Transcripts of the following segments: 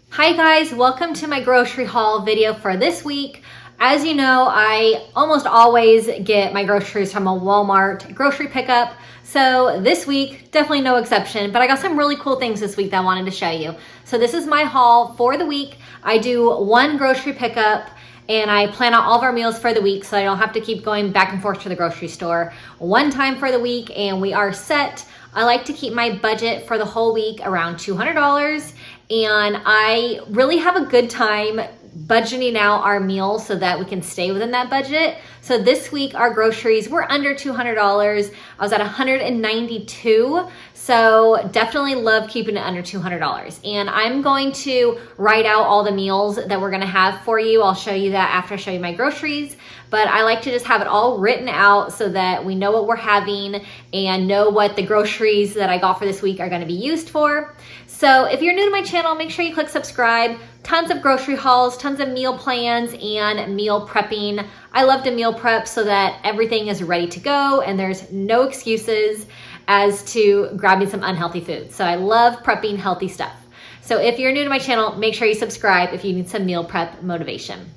Hi guys, welcome to my grocery haul video for this week. As you know, I almost always get my groceries from a Walmart grocery pickup. So this week, definitely no exception, but I got some really cool things this week that I wanted to show you. So this is my haul for the week. I do one grocery pickup and I plan out all of our meals for the week so I don't have to keep going back and forth to the grocery store one time for the week, and we are set. I like to keep my budget for the whole week around $200, and I really have a good time budgeting out our meals so that we can stay within that budget. So this week our groceries were under $200. I was at $192. So definitely love keeping it under $200. And I'm going to write out all the meals that we're gonna have for you. I'll show you that after I show you my groceries. But I like to just have it all written out so that we know what we're having and know what the groceries that I got for this week are gonna be used for. So if you're new to my channel, make sure you click subscribe. Tons of grocery hauls, tons of meal plans and meal prepping. I love to meal prep so that everything is ready to go and there's no excuses as to grabbing some unhealthy food. So I love prepping healthy stuff. So if you're new to my channel, make sure you subscribe if you need some meal prep motivation.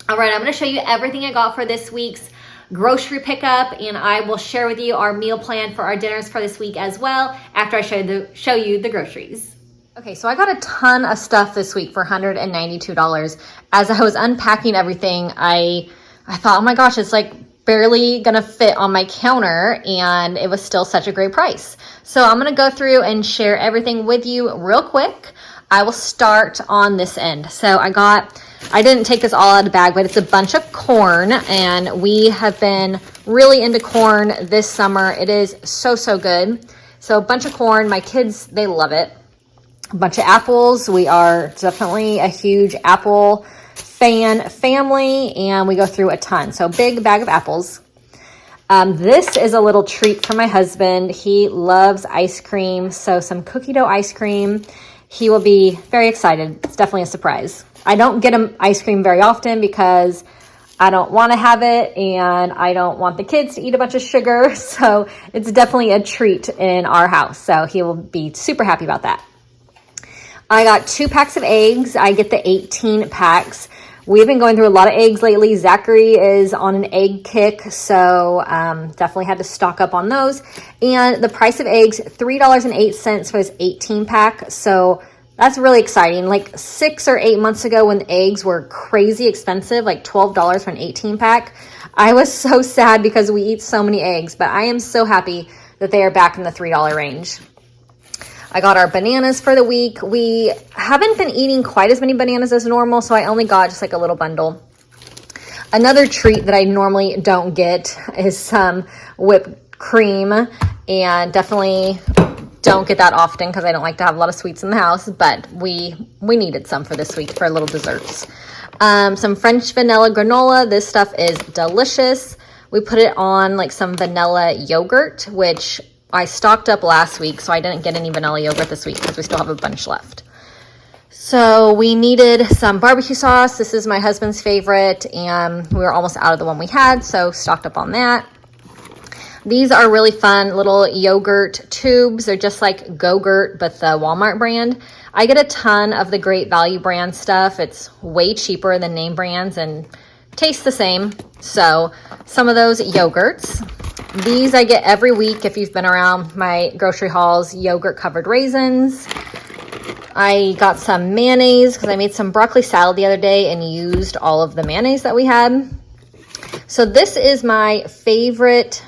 All right, I'm gonna show you everything I got for this week's grocery pickup, and I will share with you our meal plan for our dinners for this week as well after I show you the groceries. Okay, so I got a ton of stuff this week for $192. As I was unpacking everything, I thought, oh my gosh, it's like barely gonna fit on my counter, and it was still such a great price. So I'm gonna go through and share everything with you real quick. I will start on this end. So I didn't take this all out of the bag, but it's a bunch of corn, and we have been really into corn this summer. It is so good. So a bunch of corn, my kids, they love it. A bunch of apples. We are definitely a huge apple fan family, and we go through a ton. So big bag of apples. This is a little treat for my husband. He loves ice cream, so some cookie dough ice cream. He will be very excited. It's definitely a surprise. I don't get him ice cream very often because I don't want to have it and I don't want the kids to eat a bunch of sugar. So it's definitely a treat in our house. So he will be super happy about that. I got 2 packs of eggs. I get the 18 packs. We've been going through a lot of eggs lately. Zachary is on an egg kick, so definitely had to stock up on those. And the price of eggs, $3.08 for this 18 pack. So that's really exciting. Like 6 or 8 months ago when the eggs were crazy expensive, like $12 for an 18 pack, I was so sad because we eat so many eggs, but I am so happy that they are back in the $3 range. I got our bananas for the week. We haven't been eating quite as many bananas as normal, so I only got just like a little bundle. Another treat that I normally don't get is some whipped cream, and definitely don't get that often because I don't like to have a lot of sweets in the house, but we needed some for this week for little desserts. Some French vanilla granola. This stuff is delicious. We put it on like some vanilla yogurt, which I stocked up last week, so I didn't get any vanilla yogurt this week because we still have a bunch left. So we needed some barbecue sauce. This is my husband's favorite, and we were almost out of the one we had, so stocked up on that. These are really fun little yogurt tubes. They're just like Go-Gurt, but the Walmart brand. I get a ton of the Great Value brand stuff. It's way cheaper than name brands and tastes the same. So some of those yogurts. These I get every week if you've been around my grocery hauls. Yogurt covered raisins. I got some mayonnaise because I made some broccoli salad the other day and used all of the mayonnaise that we had. So this is my favorite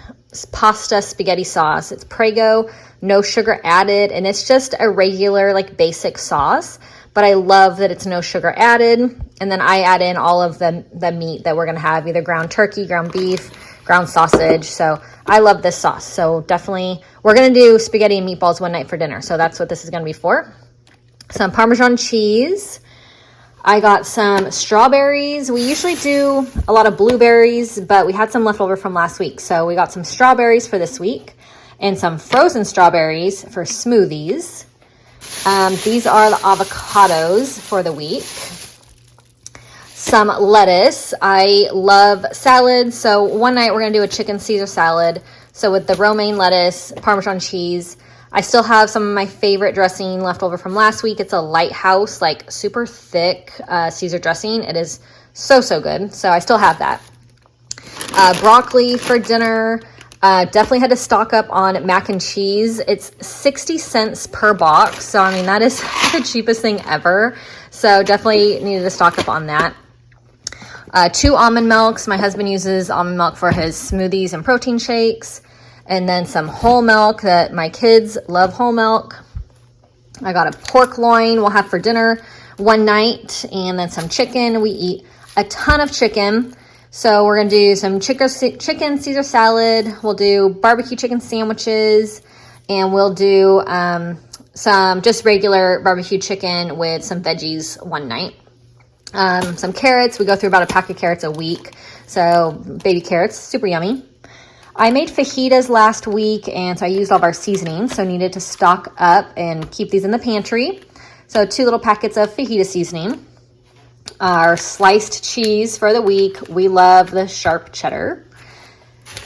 pasta spaghetti sauce. It's Prego, no sugar added, and it's just a regular like basic sauce, but I love that it's no sugar added. And then I add in all of the meat that we're gonna have, either ground turkey, ground beef, ground sausage. So I love this sauce. So definitely, we're gonna do spaghetti and meatballs one night for dinner. So that's what this is gonna be for. Some Parmesan cheese. I got some strawberries. We usually do a lot of blueberries, but we had some left over from last week. So we got some strawberries for this week and some frozen strawberries for smoothies. These are the avocados for the week. Some lettuce. I love salads. So one night we're going to do a chicken Caesar salad. So with the romaine lettuce, Parmesan cheese, I still have some of my favorite dressing left over from last week. It's a Lighthouse, like super thick Caesar dressing. It is so, so good. So I still have that. Broccoli for dinner. Definitely had to stock up on mac and cheese. It's 60 cents per box. So, I mean, that is the cheapest thing ever. So definitely needed to stock up on that. 2 almond milks. My husband uses almond milk for his smoothies and protein shakes. And then some whole milk that my kids love whole milk. I got a pork loin we'll have for dinner one night. And then some chicken. We eat a ton of chicken. So we're going to do some chicken Caesar salad. We'll do barbecue chicken sandwiches. And we'll do some just regular barbecue chicken with some veggies one night. Some carrots. We go through about a pack of carrots a week. So baby carrots, super yummy. I made fajitas last week, and so I used all of our seasonings. So needed to stock up and keep these in the pantry. So 2 little packets of fajita seasoning. Our sliced cheese for the week. We love the sharp cheddar.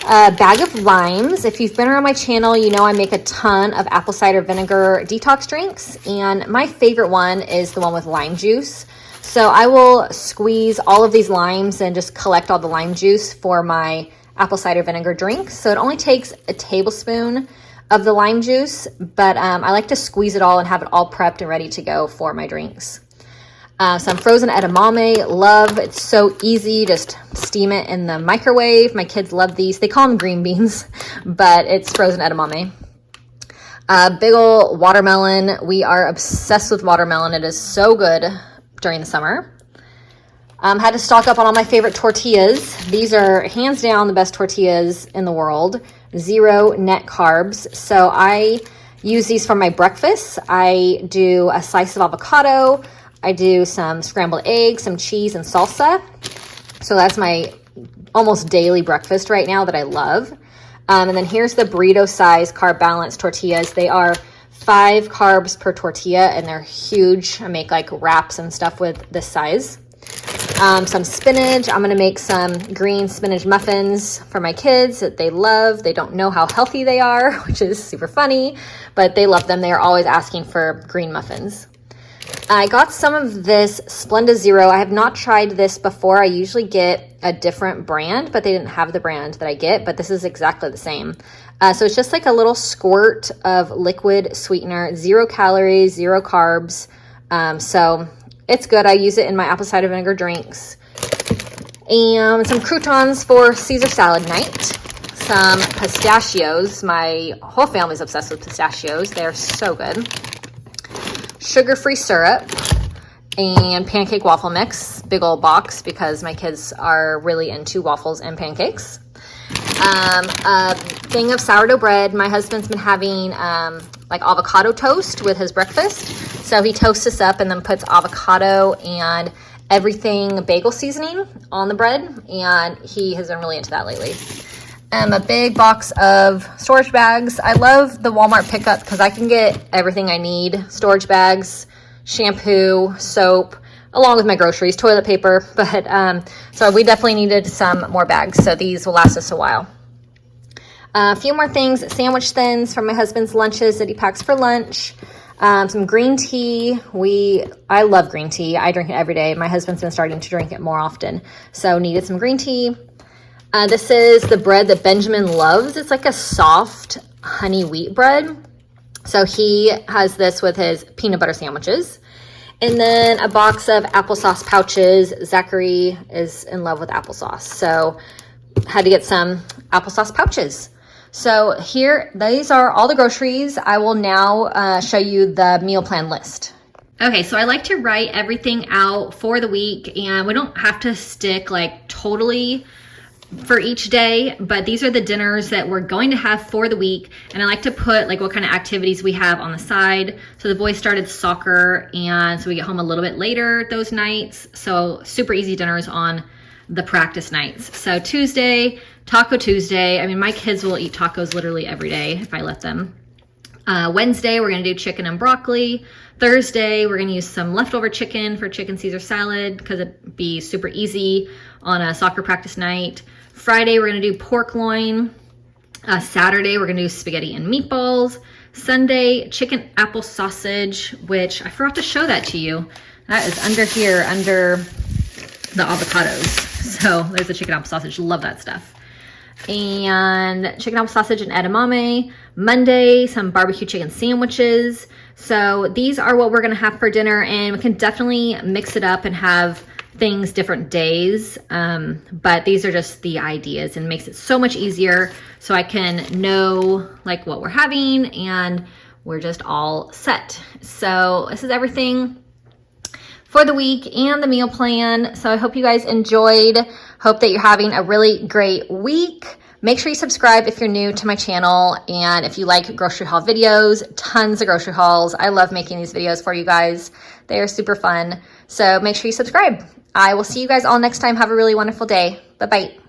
A bag of limes. If you've been around my channel, you know I make a ton of apple cider vinegar detox drinks. And my favorite one is the one with lime juice. So I will squeeze all of these limes and just collect all the lime juice for my apple cider vinegar drink. So it only takes a tablespoon of the lime juice, but I like to squeeze it all and have it all prepped and ready to go for my drinks. Some frozen edamame, love. It's so easy. Just steam it in the microwave. My kids love these. They call them green beans, but it's frozen edamame. Big ol' watermelon. We are obsessed with watermelon. It is so good during the summer. Had to stock up on all my favorite tortillas. These are hands down the best tortillas in the world. 0 net carbs. So I use these for my breakfast. I do a slice of avocado. I do some scrambled eggs, some cheese, and salsa. So that's my almost daily breakfast right now that I love. And then here's the burrito size carb balanced tortillas. They are 5 carbs per tortilla, and they're huge. I make like wraps and stuff with this size. Some spinach. I'm going to make some green spinach muffins for my kids that they love. They don't know how healthy they are, which is super funny, but they love them. They are always asking for green muffins. I got some of this Splenda Zero. I have not tried this before. I usually get a different brand, but they didn't have the brand that I get, but this is exactly the same. So it's just like a little squirt of liquid sweetener, 0 calories, 0 carbs. So it's good. I use it in my apple cider vinegar drinks. And some croutons for Caesar salad night. Some pistachios. My whole family's obsessed with pistachios. They're so good. Sugar-free syrup and pancake waffle mix. Big old box because my kids are really into waffles and pancakes. A thing of sourdough bread. My husband's been having like avocado toast with his breakfast. So he toasts this up and then puts avocado and everything bagel seasoning on the bread. And he has been really into that lately. A big box of storage bags. I love the Walmart pickup because I can get everything I need. Storage bags, shampoo, soap, along with my groceries, toilet paper. But so we definitely needed some more bags. So these will last us a while. A few more things. Sandwich thins from my husband's lunches that he packs for lunch. Some green tea. I love green tea. I drink it every day. My husband's been starting to drink it more often. So needed some green tea. This is the bread that Benjamin loves. It's like a soft honey wheat bread. So he has this with his peanut butter sandwiches. And then a box of applesauce pouches. Zachary is in love with applesauce. So had to get some applesauce pouches. So here, these are all the groceries. I will now show you the meal plan list. Okay, so I like to write everything out for the week, and we don't have to stick like totally for each day, but these are the dinners that we're going to have for the week. And I like to put like what kind of activities we have on the side. So the boys started soccer, and so we get home a little bit later those nights. So super easy dinners on the practice nights. So Tuesday, Taco Tuesday. I mean, my kids will eat tacos literally every day if I let them. Wednesday, we're gonna do chicken and broccoli. Thursday, we're gonna use some leftover chicken for chicken Caesar salad because it'd be super easy on a soccer practice night. Friday, we're gonna do pork loin. Saturday, we're gonna do spaghetti and meatballs. Sunday, chicken apple sausage, which I forgot to show that to you. That is under here, under the avocados. So there's the chicken apple sausage. Love that stuff. And chicken apple sausage and edamame. Monday, some barbecue chicken sandwiches. So these are what we're gonna have for dinner, and we can definitely mix it up and have things different days. But these are just the ideas, and makes it so much easier so I can know like what we're having and we're just all set. So this is everything for the week and the meal plan. So I hope you guys enjoyed. Hope that you're having a really great week. Make sure you subscribe if you're new to my channel, and if you like grocery haul videos, tons of grocery hauls. I love making these videos for you guys. They are super fun. So make sure you subscribe. I will see you guys all next time. Have a really wonderful day. Bye-bye.